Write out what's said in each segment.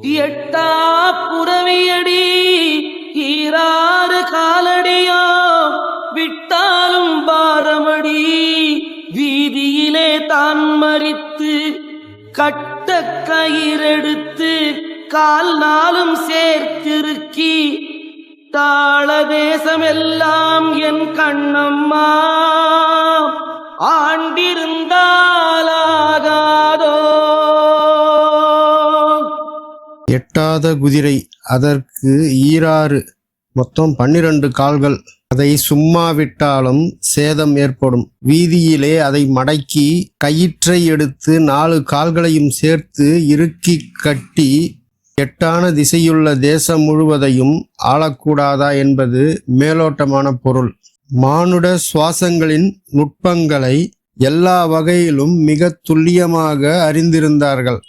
எட்டா புறவியடி ஈராறு காலடியோ விட்டாலும் பாரமடி வீதியிலே தான் மறித்து கட்ட கயிறெடுத்து கால் நாளும் சேர்த்திருக்கி தாள தேசமெல்லாம் என் கண்ணம்மா ஆண்டிருந்தாலாகாதோ. எட்டாத குதிரை, அதற்கு ஈராறு, மொத்தம் 12 கால்கள். அதை சும்மா விட்டாலும் சேதம் ஏற்படும். வீதியிலே அதை மடக்கி கயிற்றை எடுத்து 4 கால்களையும் சேர்த்து இறுக்கி கட்டி எட்டான திசையுள்ள தேசம் முழுவதையும் ஆளக்கூடாதா என்பது மேலோட்டமான பொருள். மானுட சுவாசங்களின் நுட்பங்களை எல்லா வகையிலும் மிக துல்லியமாக அறிந்திருந்தார்கள்.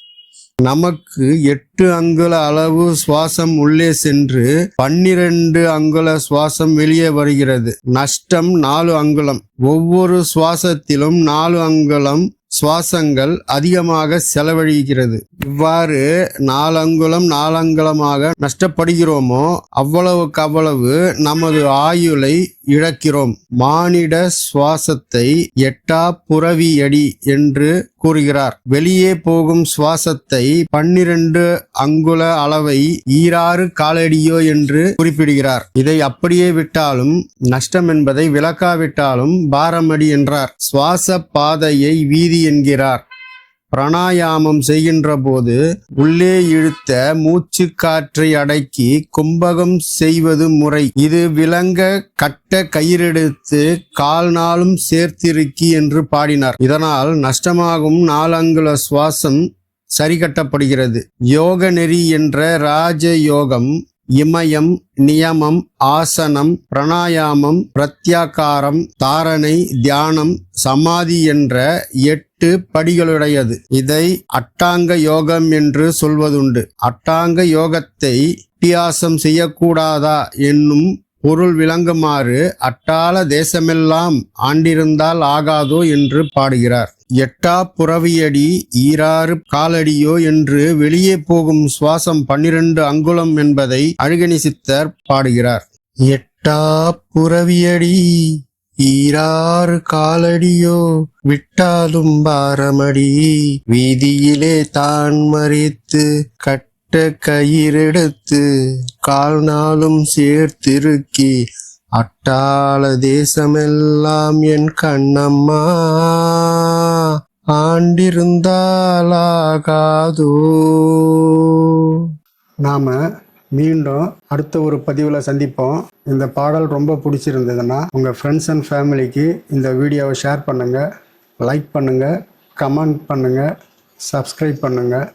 நமக்கு 8 அங்குல அளவு சுவாசம் உள்ளே சென்று 12 அங்குல சுவாசம் வெளியே வருகிறது. நஷ்டம் 4 அங்குலம். ஒவ்வொரு சுவாசத்திலும் 4 அங்குலம் சுவாசங்கள் அதிகமாக செலவழிகிறது. இவ்வாறு 4 அங்குலம் 4 அங்குலமாக நஷ்டப்படுகிறோமோ அவ்வளவுக்கு அவ்வளவு நமது ஆயுளை இழக்கிறோம். மானிட சுவாசத்தை எட்டா புறவியடி என்று கூறுகிறார். வெளியே போகும் சுவாசத்தை 12 அங்குல அளவை ஈராறு காலடியோ என்று குறிப்பிடுகிறார். இதை அப்படியே விட்டாலும் நஷ்டம் என்பதை விளக்காவிட்டாலும் பாரமடி என்றார். சுவாச பாதையை வீதி என்கிறார். பிராணாயாமம் செய்கின்ற போது உள்ளே இழுத்த மூச்சு காற்றை அடக்கி கும்பகம் செய்வது முறை. இது விளங்க கட்ட கயிறெடுத்து கால் நாளும் சேர்த்திருக்கி என்று பாடினார். இதனால் நஷ்டமாகும் 4 அங்குல சுவாசம் சரி கட்டப்படுகிறது. யோக நெறி என்ற ராஜ யோகம் இமயம், நியமம், ஆசனம், பிராணாயாமம், பிரத்யாகாரம், தாரணை, தியானம், சமாதி என்ற 8 படிகளுடையது. இதை அட்டாங்க யோகம் என்று சொல்வதுண்டு. அட்டாங்க யோகத்தை அபியாசம் செய்யக்கூடாதா என்னும் பொருள் விளங்குமாறு அட்டாள தேசமெல்லாம் ஆண்டிருந்தால் ஆகாதோ என்று பாடுகிறார். எட்டா புறவியடி ஈராறு காலடியோ என்று வெளியே போகும் சுவாசம் 12 அங்குலம் என்பதை அழகினி சித்தர் பாடுகிறார். எட்டா புறவியடி ஈராறு காலடியோ விட்டாலும் பாரமடி வீதியிலே தான் மறித்து கட்ட கயிறெடுத்து கால் நாளும் சேர்த்திருக்கி அட்டாள தேசமெல்லாம் என் கண்ணம்மா ஆண்டிருந்தாலாகாதோ. நாம மீண்டும் அடுத்த ஒரு பதிவில் சந்திப்போம். இந்த பாடல் ரொம்ப பிடிச்சிருந்ததுன்னா உங்கள் ஃப்ரெண்ட்ஸ் அண்ட் ஃபேமிலிக்கு இந்த வீடியோவை ஷேர் பண்ணுங்கள், லைக் பண்ணுங்கள், கமெண்ட் பண்ணுங்கள், சப்ஸ்கிரைப் பண்ணுங்கள்.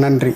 நன்றி.